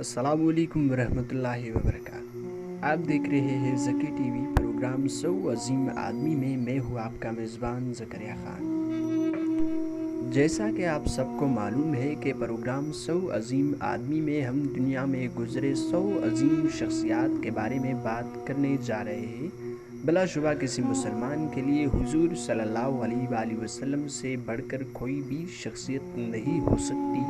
السلام علیکم ورحمۃ اللہ وبرکاتہ۔ آپ دیکھ رہے ہیں ذکی ٹی وی پروگرام 100 عظیم آدمی میں ہوں آپ کا میزبان زکریا خان۔ جیسا کہ آپ سب کو معلوم ہے کہ پروگرام 100 عظیم آدمی میں ہم دنیا میں گزرے 100 عظیم شخصیات کے بارے میں بات کرنے جا رہے ہیں۔ بلا شبہ کسی مسلمان کے لیے حضور صلی اللہ علیہ وآلہ وسلم سے بڑھ کر کوئی بھی شخصیت نہیں ہو سکتی،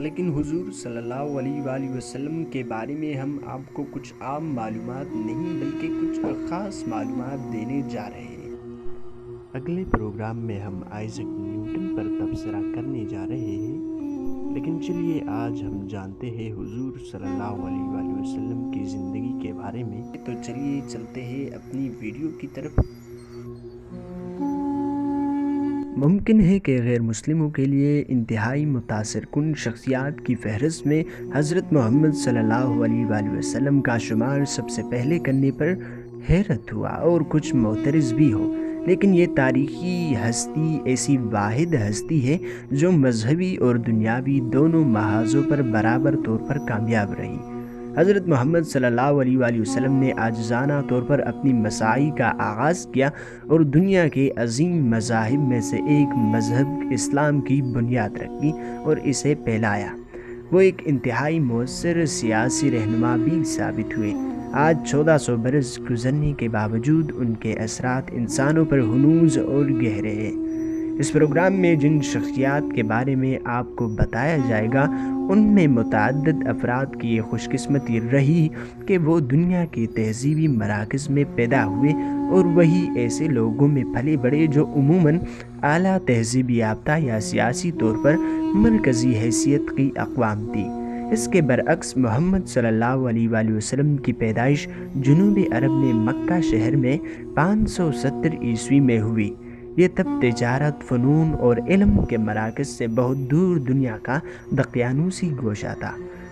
لیکن حضور صلی اللہ علیہ وآلہ وسلم کے بارے میں ہم آپ کو کچھ عام معلومات نہیں بلکہ کچھ خاص معلومات دینے جا رہے ہیں۔ اگلے پروگرام میں ہم آئزک نیوٹن پر تبصرہ کرنے جا رہے ہیں، لیکن چلیے آج ہم جانتے ہیں حضور صلی اللہ علیہ وآلہ وسلم کی زندگی کے بارے میں۔ تو چلیے چلتے ہیں اپنی ویڈیو کی طرف۔ ممکن ہے کہ غیر مسلموں کے لیے انتہائی متاثر کن شخصیات کی فہرست میں حضرت محمد صلی اللہ علیہ وآلہ وسلم کا شمار سب سے پہلے کرنے پر حیرت ہوا اور کچھ معترض بھی ہو، لیکن یہ تاریخی ہستی ایسی واحد ہستی ہے جو مذہبی اور دنیاوی دونوں محاذوں پر برابر طور پر کامیاب رہی۔ حضرت محمد صلی اللہ علیہ وآلہ وسلم نے عاجزانہ طور پر اپنی مساعی کا آغاز کیا اور دنیا کے عظیم مذاہب میں سے ایک مذہب اسلام کی بنیاد رکھی اور اسے پھیلایا۔ وہ ایک انتہائی مؤثر سیاسی رہنما بھی ثابت ہوئے۔ آج 1400 برس گزرنے کے باوجود ان کے اثرات انسانوں پر ہنوز اور گہرے ہیں۔ اس پروگرام میں جن شخصیات کے بارے میں آپ کو بتایا جائے گا ان میں متعدد افراد کی یہ خوش قسمتی رہی کہ وہ دنیا کے تہذیبی مراکز میں پیدا ہوئے اور وہی ایسے لوگوں میں پلے بڑھے جو عموماً اعلیٰ تہذیب یافتہ یا سیاسی طور پر مرکزی حیثیت کی اقوام تھی۔ اس کے برعکس محمد صلی اللہ علیہ وآلہ وسلم کی پیدائش جنوبی عرب میں مکہ شہر میں 570 عیسوی میں ہوئی۔ یہ تب تجارت، فنون اور علم کے مراکز سے بہت دور دنیا کا دقیانوسی گوشہ تھا۔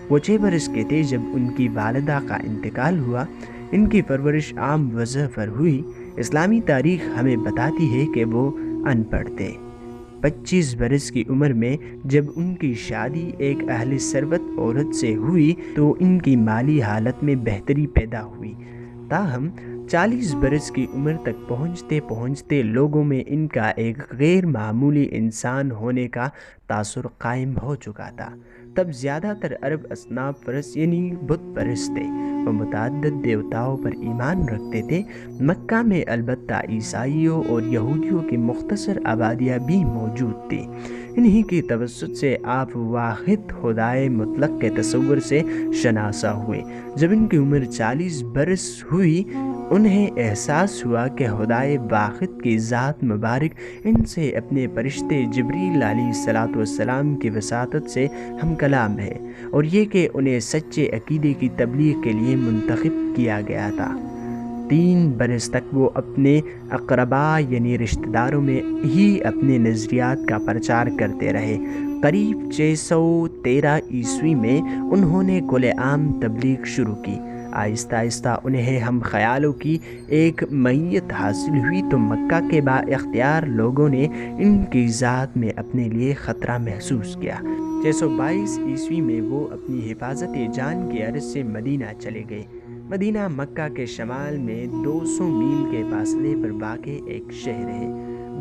وہ 6 برس کے تھے جب ان کی والدہ کا انتقال ہوا۔ ان کی پرورش عام وضع پر ہوئی۔ اسلامی تاریخ ہمیں بتاتی ہے کہ وہ ان پڑھ تھے۔ 25 برس کی عمر میں جب ان کی شادی ایک اہل ثروت عورت سے ہوئی تو ان کی مالی حالت میں بہتری پیدا ہوئی، تاہم 40 برس کی عمر تک پہنچتے پہنچتے لوگوں میں ان کا ایک غیر معمولی انسان ہونے کا تاثر قائم ہو چکا تھا۔ تب زیادہ تر عرب اصناف پرست یعنی بت پرست تھے۔ وہ متعدد دیوتاؤں پر ایمان رکھتے تھے۔ مکہ میں البتہ عیسائیوں اور یہودیوں کی مختصر آبادیاں بھی موجود تھیں۔ انہی کے توسط سے آپ واحد خدائے مطلق کے تصور سے شناسا ہوئے۔ جب ان کی عمر 40 برس ہوئی انہیں احساس ہوا کہ خدائے واحد کی ذات مبارک ان سے اپنے فرشتے جبریل علیہ السلام کی وساطت سے ہم کلام ہے اور یہ کہ انہیں سچے عقیدے کی تبلیغ کے لیے منتخب کیا گیا تھا۔ 3 برس تک وہ اپنے اقرباء یعنی رشتہ داروں میں ہی اپنے نظریات کا پرچار کرتے رہے۔ قریب 613 عیسوی میں انہوں نے کل عام تبلیغ شروع کی۔ آہستہ آہستہ انہیں ہم خیالوں کی ایک معیت حاصل ہوئی تو مکہ کے با اختیار لوگوں نے ان کی ذات میں اپنے لیے خطرہ محسوس کیا۔ 622 عیسوی میں وہ اپنی حفاظت جان کی غرض سے مدینہ چلے گئے۔ مدینہ مکہ کے شمال میں 200 میل کے فاصلے پر واقع ایک شہر ہے۔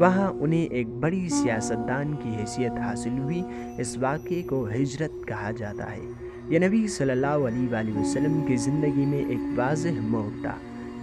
وہاں انہیں ایک بڑی سیاستدان کی حیثیت حاصل ہوئی۔ اس واقعے کو ہجرت کہا جاتا ہے۔ یہ نبی صلی اللہ علیہ وآلہ وسلم کی زندگی میں ایک واضح موڑ تھا۔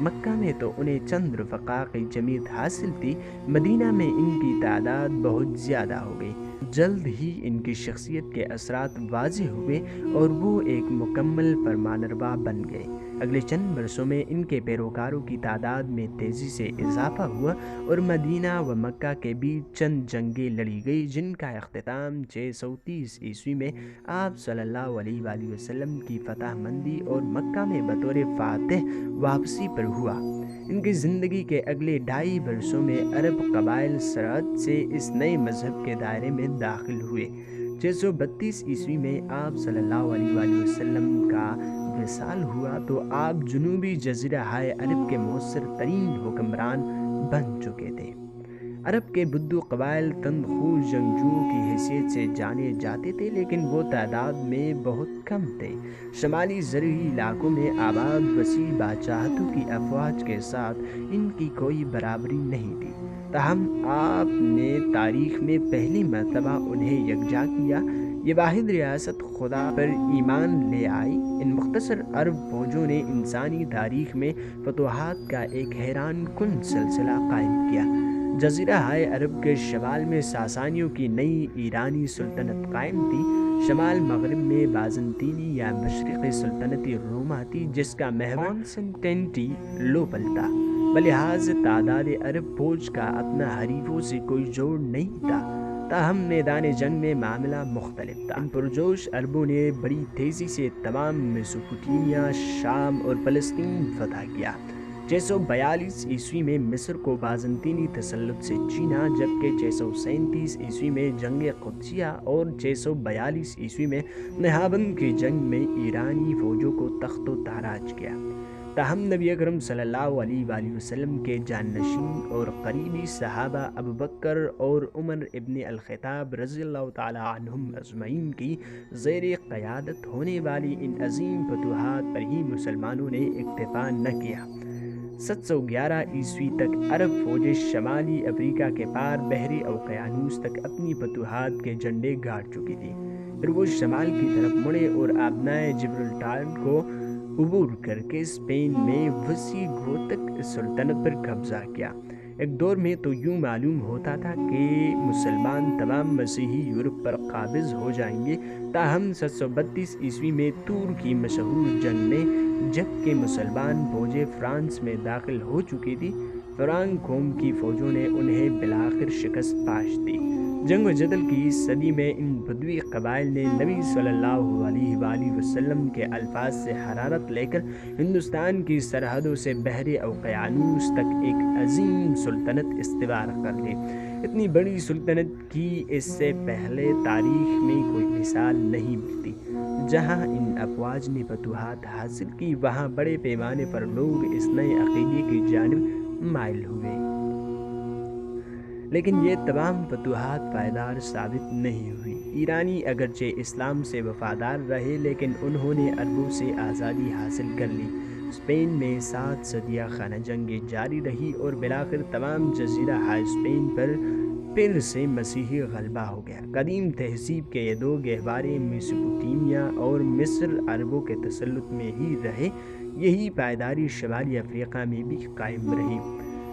مکہ میں تو انہیں چند رفقا کی جمعیت حاصل تھی، مدینہ میں ان کی تعداد بہت زیادہ ہو گئی۔ جلد ہی ان کی شخصیت کے اثرات واضح ہوئے اور وہ ایک مکمل فرمانروا بن گئے۔ اگلے چند برسوں میں ان کے پیروکاروں کی تعداد میں تیزی سے اضافہ ہوا اور مدینہ و مکہ کے بیچ چند جنگیں لڑی گئی جن کا اختتام 630 عیسوی میں آپ صلی اللہ علیہ وآلہ وسلم کی فتح مندی اور مکہ میں بطور فاتح واپسی پر ہوا۔ ان کی زندگی کے اگلے 2.5 برسوں میں عرب قبائل سرحد سے اس نئے مذہب کے دائرے میں داخل ہوئے۔ 632 عیسوی میں آپ صلی اللہ علیہ وآلہ وسلم کا وصال ہوا تو آپ جنوبی جزیرہ ہائے عرب کے مؤثر ترین حکمران بن چکے تھے۔ عرب کے بدو قبائل تندخو جنگجوؤں کی حیثیت سے جانے جاتے تھے، لیکن وہ تعداد میں بہت کم تھے۔ شمالی زرعی علاقوں میں آباد وسیع بادشاہتوں کی افواج کے ساتھ ان کی کوئی برابری نہیں تھی۔ تاہم آپ نے تاریخ میں پہلی مرتبہ انہیں یکجا کیا۔ یہ واحد ریاست خدا پر ایمان لے آئی۔ ان مختصر عرب فوجوں نے انسانی تاریخ میں فتوحات کا ایک حیران کن سلسلہ قائم کیا۔ جزیرہ ہائے عرب کے شمال میں ساسانیوں کی نئی ایرانی سلطنت قائم تھی۔ شمال مغرب میں بازنطینی یا مشرقی سلطنتی روما تھی، جس کا محور کانسٹنٹی نوپل تھا۔ بلحاظ تعداد عرب فوج کا اپنا حریفوں سے کوئی جوڑ نہیں تھا، تاہم میدان جنگ میں معاملہ مختلف تھا۔ ان پرجوش عربوں نے بڑی تیزی سے تمام میسوپوٹیمیا، شام اور فلسطین فتح کیا۔ 642 عیسوی میں مصر کو بازنطینی تسلط سے چھینا، جبکہ 637 عیسوی میں جنگ قدسیہ اور 642 عیسوی میں نہاوند کی جنگ میں ایرانی فوجوں کو تخت و تاراج کیا۔ تاہم نبی اکرم صلی اللہ علیہ وآلہ وسلم کے جانشین اور قریبی صحابہ ابوبکر اور عمر ابن الخطاب رضی اللہ تعالی عنہم اجمعین کی زیر قیادت ہونے والی ان عظیم فتوحات پر ہی مسلمانوں نے اکتفا نہ کیا۔ 711 عیسوی تک عرب فوجیں شمالی افریقہ کے پار بحری اوقیانوس تک اپنی فتوحات کے جھنڈے گاڑ چکی تھی۔ پھر وہ شمال کی طرف مڑے اور آبنائے جبرالٹار کو عبور کر کے اسپین میں وسیع گوتک سلطنت پر قبضہ کیا۔ ایک دور میں تو یوں معلوم ہوتا تھا کہ مسلمان تمام مسیحی یورپ پر قابض ہو جائیں گے، تاہم 732 عیسوی میں تور کی مشہور جنگ میں جبکہ مسلمان فوجیں فرانس میں داخل ہو چکی تھی، فرانک قوم کی فوجوں نے انہیں بالآخر شکست پاش دی۔ جنگ و جدل کی اس صدی میں ان بدوی قبائل نے نبی صلی اللہ علیہ وآلہ وسلم کے الفاظ سے حرارت لے کر ہندوستان کی سرحدوں سے بحر اوقیانوس تک ایک عظیم سلطنت استوار کر لی۔ اتنی بڑی سلطنت کی اس سے پہلے تاریخ میں کوئی مثال نہیں ملتی۔ جہاں ان افواج نے فتوحات حاصل کی، وہاں بڑے پیمانے پر لوگ اس نئے عقیدے کی جانب مائل ہوئے۔ لیکن یہ تمام فتوحات پائیدار ثابت نہیں ہوئی۔ ایرانی اگرچہ اسلام سے وفادار رہے، لیکن انہوں نے عربوں سے آزادی حاصل کر لی۔ اسپین میں 7 صدیاں خانہ جنگیں جاری رہی اور بالآخر تمام جزیرہ ہائے اسپین پر پھر سے مسیحی غلبہ ہو گیا۔ قدیم تہذیب کے یہ دو گہوارے میسوپوٹیمیا اور مصر عربوں کے تسلط میں ہی رہے۔ یہی پائیداری شمالی افریقہ میں بھی قائم رہی۔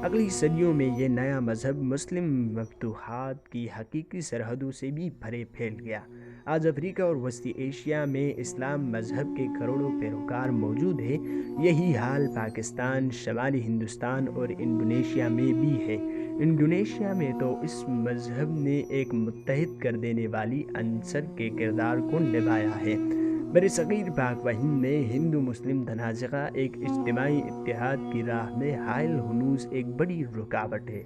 اگلی صدیوں میں یہ نیا مذہب مسلم مفتوحات کی حقیقی سرحدوں سے بھی پرے پھیل گیا۔ آج افریقہ اور وسطی ایشیا میں اسلام مذہب کے کروڑوں پیروکار موجود ہیں۔ یہی حال پاکستان، شمالی ہندوستان اور انڈونیشیا میں بھی ہے۔ انڈونیشیا میں تو اس مذہب نے ایک متحد کر دینے والی عنصر کے کردار کو نبھایا ہے۔ برصغیر پاک و ہند میں ہندو مسلم تنازعہ ایک اجتماعی اتحاد کی راہ میں حائل ہنوز ایک بڑی رکاوٹ ہے۔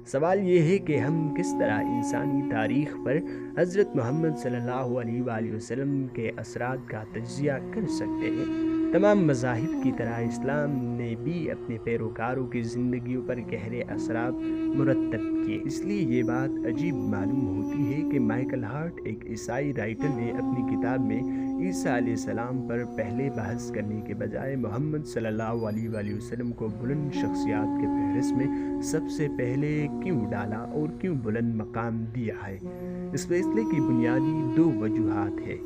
سوال یہ ہے کہ ہم کس طرح انسانی تاریخ پر حضرت محمد صلی اللہ علیہ وآلہ وسلم کے اثرات کا تجزیہ کر سکتے ہیں۔ تمام مذاہب کی طرح اسلام نے بھی اپنے پیروکاروں کی زندگیوں پر گہرے اثرات مرتب کیے۔ اس لیے یہ بات عجیب معلوم ہوتی ہے کہ مائیکل ہارٹ، ایک عیسائی رائٹر، نے اپنی کتاب میں عیسیٰ علیہ السلام پر پہلے بحث کرنے کے بجائے محمد صلی اللہ علیہ وآلہ وسلم کو بلند شخصیات کے فہرست میں سب سے پہلے کیوں ڈالا اور کیوں بلند مقام دیا ہے؟ اس فیصلے کی بنیادی 2 وجوہات ہیں۔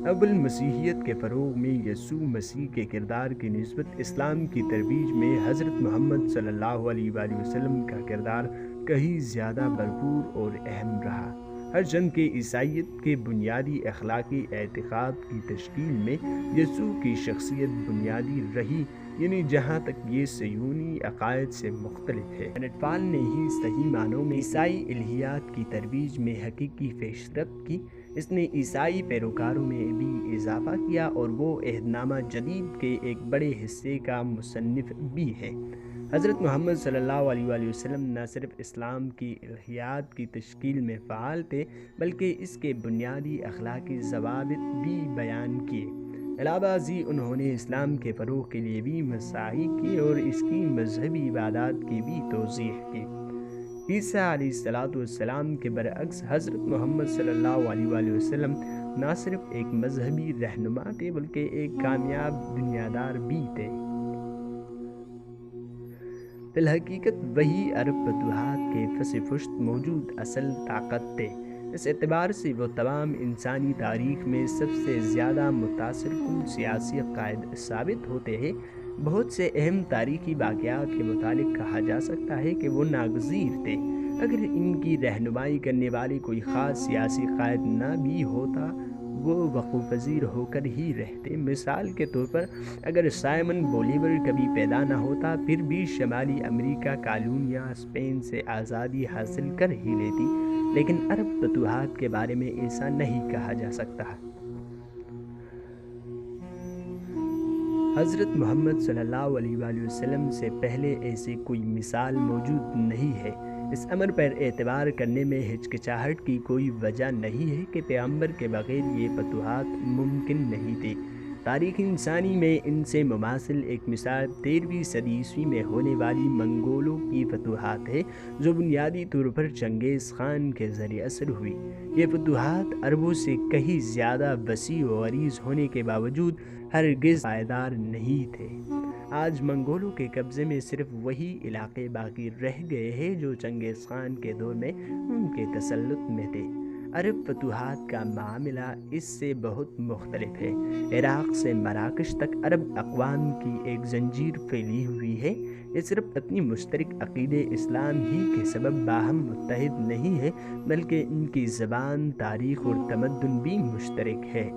اول، مسیحیت کے فروغ میں یسوع مسیح کے کردار کی نسبت اسلام کی ترویج میں حضرت محمد صلی اللہ علیہ وآلہ وسلم کا کردار کہیں زیادہ بھرپور اور اہم رہا۔ ہر جنگ کے عیسائیت کے بنیادی اخلاقی اعتقاد کی تشکیل میں یسوع کی شخصیت بنیادی رہی، یعنی جہاں تک یہ صہیونی عقائد سے مختلف ہے۔ کینٹ پال نے ہی صحیح معنوں میں عیسائی الہیات کی ترویج میں حقیقی پیشرفت کی۔ اس نے عیسائی پیروکاروں میں بھی اضافہ کیا اور وہ عہد نامہ جدید کے ایک بڑے حصے کا مصنف بھی ہے۔ حضرت محمد صلی اللہ علیہ وآلہ وسلم نہ صرف اسلام کی الہیات کی تشکیل میں فعال تھے، بلکہ اس کے بنیادی اخلاقی ضوابط بھی بیان کیے۔ علاوہ ازیں انہوں نے اسلام کے فروغ کے لیے بھی مساعی کی اور اس کی مذہبی عبادات کی بھی توضیح کی۔ عیسیٰ علیہ السلام کے برعکس حضرت محمد صلی اللہ علیہ وآلہ وسلم نہ صرف ایک مذہبی رہنما تھے بلکہ ایک کامیاب دنیا دار بھی تھے۔ فی الحقیقت وہی عرب فتوحات کے پس پشت موجود اصل طاقت تھے۔ اس اعتبار سے وہ تمام انسانی تاریخ میں سب سے زیادہ متاثر کن سیاسی قائد ثابت ہوتے ہیں۔ بہت سے اہم تاریخی واقعات کے متعلق کہا جا سکتا ہے کہ وہ ناگزیر تھے۔ اگر ان کی رہنمائی کرنے والے کوئی خاص سیاسی قائد نہ بھی ہوتا وہ وقوع پذیر ہو کر ہی رہتے۔ مثال کے طور پر اگر سائمن بولیور کبھی پیدا نہ ہوتا پھر بھی شمالی امریکہ کالونیاں اسپین سے آزادی حاصل کر ہی لیتی، لیکن عرب فتوحات کے بارے میں ایسا نہیں کہا جا سکتا۔ حضرت محمد صلی اللہ علیہ وآلہ وسلم سے پہلے ایسی کوئی مثال موجود نہیں ہے۔ اس امر پر اعتبار کرنے میں ہچکچاہٹ کی کوئی وجہ نہیں ہے کہ پیغمبر کے بغیر یہ فتوحات ممکن نہیں تھی۔ تاریخ انسانی میں ان سے مماثل ایک مثال 13ویں صدی عیسوی میں ہونے والی منگولوں کی فتوحات ہے، جو بنیادی طور پر چنگیز خان کے ذریعے اثر ہوئی۔ یہ فتوحات عربوں سے کہیں زیادہ وسیع و عریض ہونے کے باوجود ہرگز پائیدار نہیں تھے۔ آج منگولوں کے قبضے میں صرف وہی علاقے باقی رہ گئے ہیں جو چنگیز خان کے دور میں ان کے تسلط میں تھے۔ عرب فتوحات کا معاملہ اس سے بہت مختلف ہے۔ عراق سے مراکش تک عرب اقوام کی ایک زنجیر پھیلی ہوئی ہے۔ یہ صرف اپنی مشترک عقیدے اسلام ہی کے سبب باہم متحد نہیں ہے بلکہ ان کی زبان، تاریخ اور تمدن بھی مشترک ہے۔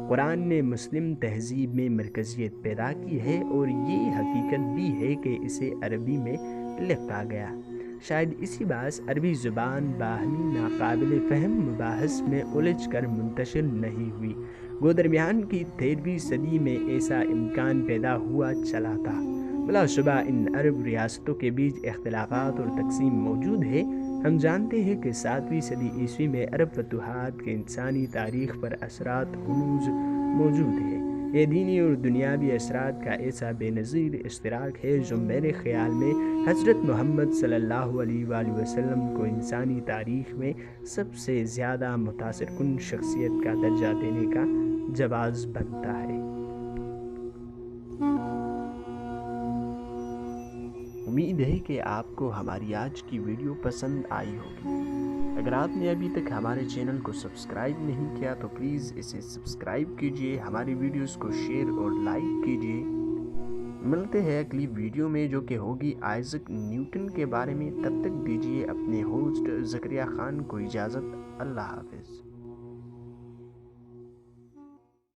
قرآن نے مسلم تہذیب میں مرکزیت پیدا کی ہے اور یہ حقیقت بھی ہے کہ اسے عربی میں لکھا گیا۔ شاید اسی باعث عربی زبان باہمی ناقابل فہم مباحث میں الجھ کر منتشر نہیں ہوئی۔ وہ درمیان کی 13ویں صدی میں ایسا امکان پیدا ہوا چلا تھا۔ بلا شبہ ان عرب ریاستوں کے بیچ اختلافات اور تقسیم موجود ہے۔ ہم جانتے ہیں کہ 7ویں صدی عیسوی میں عرب فتوحات کے انسانی تاریخ پر اثرات ہنوز موجود ہیں۔ یہ دینی اور دنیاوی اثرات کا ایسا بے نظیر اشتراک ہے جو میرے خیال میں حضرت محمد صلی اللہ علیہ وآلہ وسلم کو انسانی تاریخ میں سب سے زیادہ متاثر کن شخصیت کا درجہ دینے کا جواز بنتا ہے۔ امید ہے کہ آپ کو ہماری آج کی ویڈیو پسند آئی ہوگی۔ اگر آپ نے ابھی تک ہمارے چینل کو سبسکرائب نہیں کیا تو پلیز اسے سبسکرائب کیجئے، ہماری ویڈیوز کو شیئر اور لائک کیجئے۔ ملتے ہیں اگلی ویڈیو میں جو کہ ہوگی آئزک نیوٹن کے بارے میں۔ تب تک دیجئے اپنے ہوسٹ زکریا خان کو اجازت۔ اللہ حافظ۔